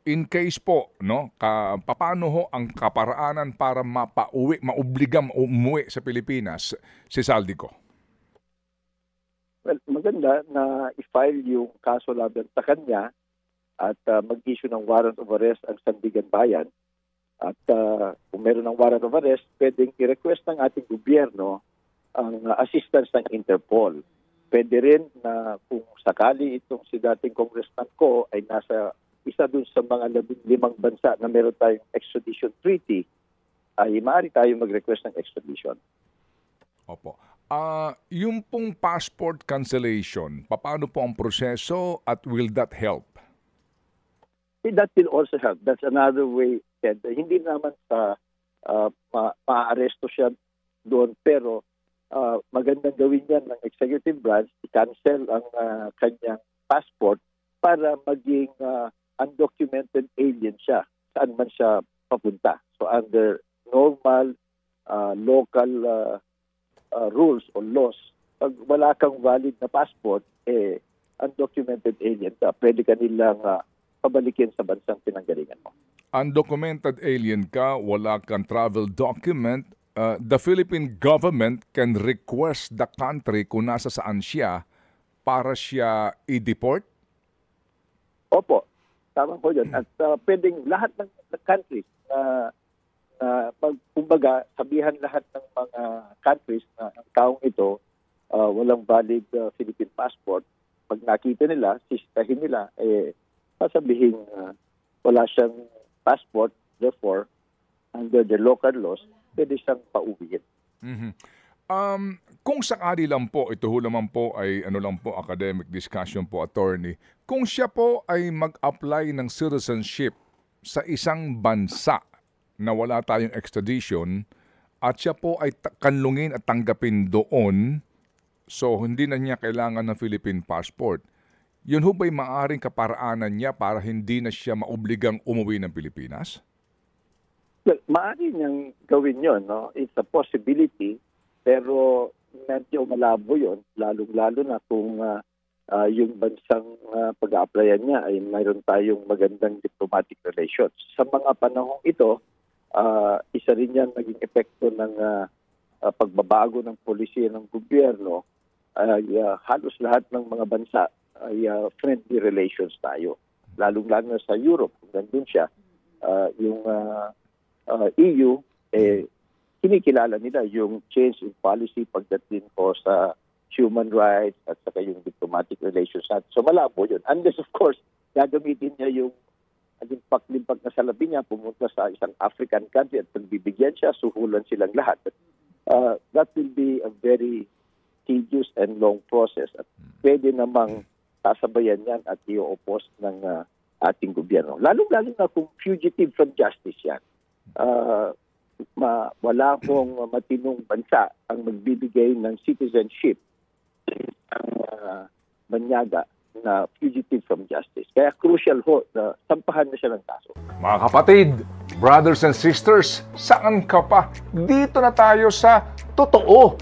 in case po, no, paano ho ang kaparaanan para maobligang umuwi sa Pilipinas si Saldico? Well, maganda na i-file yung kaso laban sa kanya at mag-issue ng warrant of arrest ang Sandigan Bayan. At kung meron ng warrant of arrest, pwedeng i-request ng ating gobyerno ang assistance ng Interpol. Pwede rin na kung sakali itong si dating congressman ko ay nasa isa dun sa mga 15 bansa na meron tayong extradition treaty, ay maaari tayo mag-request ng extradition. Opo. Yung pong passport cancellation, paano po ang proseso at will that help? That will also help. That's another way. Hindi naman sa ma-aresto siya doon, pero magandang gawin yan ng executive branch, i-cancel ang kanyang passport para maging undocumented alien siya, saan man siya papunta. So under normal local rules or laws, pag wala kang valid na passport, undocumented alien ka, pwede ka nilang pabalikin sa bansang pinanggalingan mo. Undocumented alien ka, wala kang travel document, the Philippine government can request the country kung nasa saan siya para siya i-deport? Opo, tama po yun. At pwedeng lahat ng countries kumbaga, sabihan lahat ng mga countries na ang taong ito walang valid Philippine passport. Pag nakita nila, sistahin nila, sasabihin wala siyang passport, therefore, under the local laws, pwede siyang pauwiin. Mm-hmm. Kung sakali lang po, ito naman po ay academic discussion po, attorney, kung siya po ay mag-apply ng citizenship sa isang bansa na wala tayong extradition at siya po ay kanlungin at tanggapin doon, so hindi na niya kailangan ng Philippine passport, yun ho ba'y maaaring kaparaanan niya para hindi na siya maobligang umuwi ng Pilipinas? Well, maaari niyang gawin yun, no? It's a possibility, pero medyo malabo yun, lalong-lalo na kung yung bansang pag-a-applyan niya ay mayroon tayong magandang diplomatic relations. Sa mga panahong ito, isa rin yan naging epekto ng pagbabago ng polisiya ng gobyerno, halos lahat ng mga bansa ay friendly relations tayo. Lalong-lalo na sa Europe, kung nandun siya, yung EU, kinikilala nila yung change in policy pagdating po sa human rights at saka yung diplomatic relations natin. So malabo yun. Unless of course, gagamitin niya yung limpak na salapi niya, pumunta sa isang African country at pagbibigyan siya, suhulan silang lahat. But, that will be a very tedious and long process. At pwede namang sasabayan yan at i-oppose ng ating gobyerno. Lalo-lalo na kung fugitive from justice yan. Wala pong matinong bansa ang magbibigay ng citizenship ang banyaga na fugitive from justice. Kaya crucial ho na sampahan na siya ng kaso. Mga kapatid, brothers and sisters, saan ka pa? Dito na tayo sa totoo.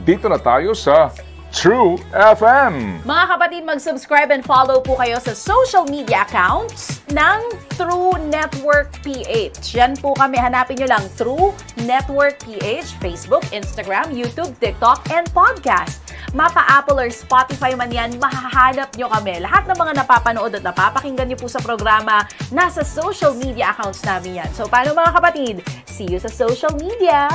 Dito na tayo sa True FM. Mga kapatid, mag-subscribe and follow po kayo sa social media accounts ng True Network PH. Yan po kami, hanapin nyo lang True Network PH, Facebook, Instagram, YouTube, TikTok, and podcast. Mapa Apple or Spotify man yan, mahahanap nyo kami. Lahat ng mga napapanood at napapakinggan nyo po sa programa, nasa social media accounts namin yan. So, paano mga kapatid? See you sa social media!